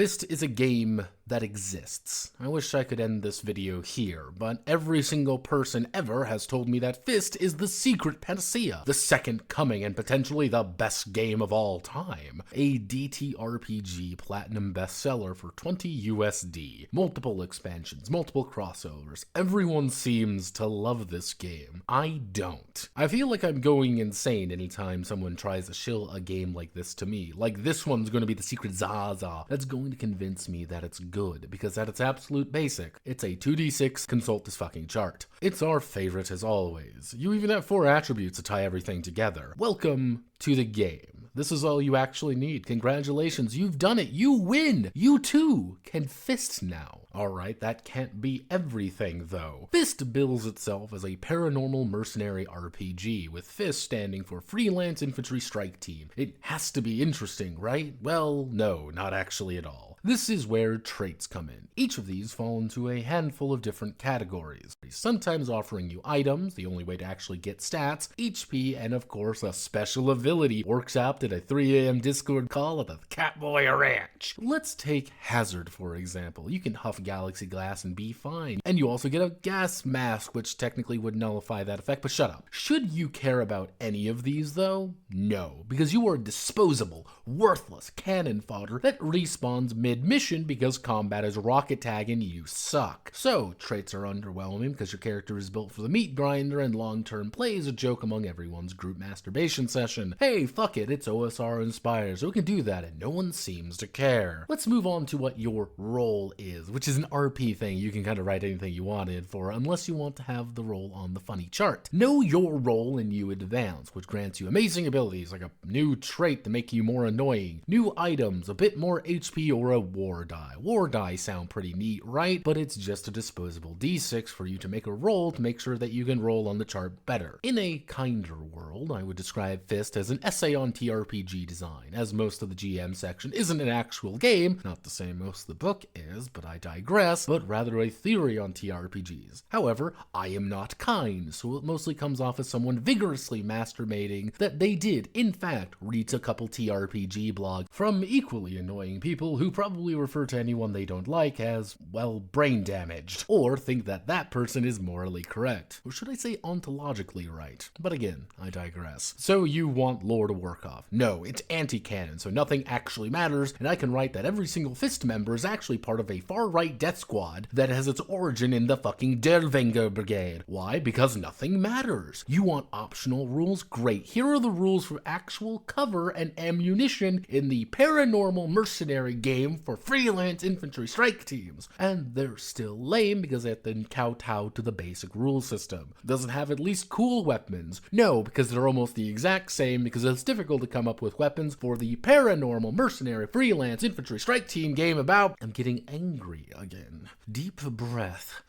Fist is a game that exists. I wish I could end this video here, but every single person ever has told me that Fist is the secret panacea, the second coming and potentially the best game of all time. A DTRPG platinum bestseller for 20 USD. Multiple expansions, multiple crossovers. Everyone seems to love this game. I don't. I feel like I'm going insane anytime someone tries to shill a game like this to me. Like this one's going to be the secret Zaza that's going to convince me that it's good, because at its absolute basic, it's a 2d6 consult this fucking chart. It's our favorite as always. You even have 4 attributes to tie everything together. Welcome to the game. This is all you actually need. Congratulations, you've done it. You win. You too can Fist now. Alright, that can't be everything though. Fist bills itself as a paranormal mercenary RPG, with Fist standing for Freelance Infantry Strike Team. It has to be interesting, right? Well, no, not actually at all. This is where traits come in. Each of these fall into a handful of different categories, sometimes offering you items, the only way to actually get stats, HP, and of course a special ability workshopped at a 3 AM Discord call at the Catboy Ranch. Let's take Hazard for example. You can huff Galaxy Glass and be fine, and you also get a gas mask, which technically would nullify that effect, but shut up. Should you care about any of these though? No, because you are disposable, worthless cannon fodder that respawns mid-mission because combat is rocket tag and you suck. So, traits are underwhelming because your character is built for the meat grinder, and long-term play is a joke among everyone's group masturbation session. Hey, fuck it, it's OSR inspired, so we can do that and no one seems to care. Let's move on to what your role is, which is an RP thing you can kind of write anything you wanted for, unless you want to have the role on the funny chart. Know your role and you advance, which grants you amazing abilities like a new trait to make you more annoying, new items, a bit more HP, or a war die. War die sound pretty neat, right? But it's just a disposable d6 for you to make a roll to make sure that you can roll on the chart better. In a kinder world, I would describe Fist as an essay on TRPG design, as most of the GM section isn't an actual game, not to say most of the book is, but I digress, but rather a theory on TRPGs. However, I am not kind, so it mostly comes off as someone vigorously masturbating that they did, in fact, read a couple TRPG blogs from equally annoying people who probably refer to anyone they don't like as, well, brain damaged, or think that that person is morally correct, or should I say ontologically right, but again, I digress. So you want lore to work off. No, it's anti-canon, so nothing actually matters, and I can write that every single Fist member is actually part of a far-right death squad that has its origin in the fucking Derwenger Brigade. Why? Because nothing matters. You want optional rules? Great. Here are the rules for actual cover and ammunition in the paranormal mercenary game for Freelance Infantry Strike Teams. And they're still lame because they have to kowtow to the basic rule system. Doesn't have at least cool weapons? No, because they're almost the exact same, because it's difficult to come up with weapons for the paranormal mercenary Freelance Infantry Strike Team game about... I'm getting angry again. Deep breath.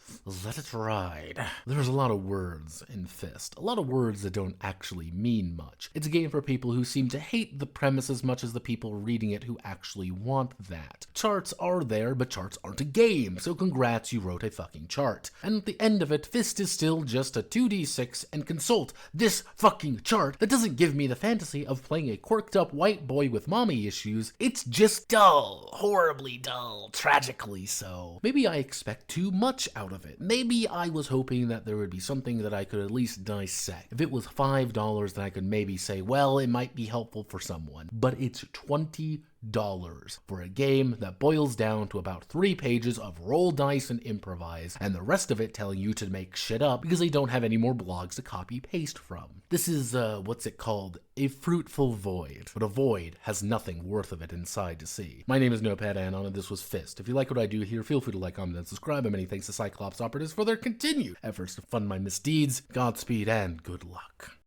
Let it ride. There's a lot of words in Fist. A lot of words that don't actually mean much. It's a game for people who seem to hate the premise as much as the people reading it who actually want that. Charts are there, but charts aren't a game, so congrats, you wrote a fucking chart. And at the end of it, Fist is still just a 2d6 and consult this fucking chart that doesn't give me the fantasy of playing a quirked up white boy with mommy issues. It's just dull. Horribly dull. Tragically so. Maybe I expect too much out of it. Maybe I was hoping that there would be something that I could at least dissect. If it was $5, then I could maybe say, well, it might be helpful for someone. But it's $20 for a game that boils down to about 3 pages of roll dice and improvise, and the rest of it telling you to make shit up because they don't have any more blogs to copy paste from. This is, what's it called? A fruitful void. But a void has nothing worth of it inside to see. My name is Notepad, and this was Fist. If you like what I do here, feel free to like, comment, and subscribe. And many thanks to Cyclops Operatives for their continued efforts to fund my misdeeds. Godspeed and good luck.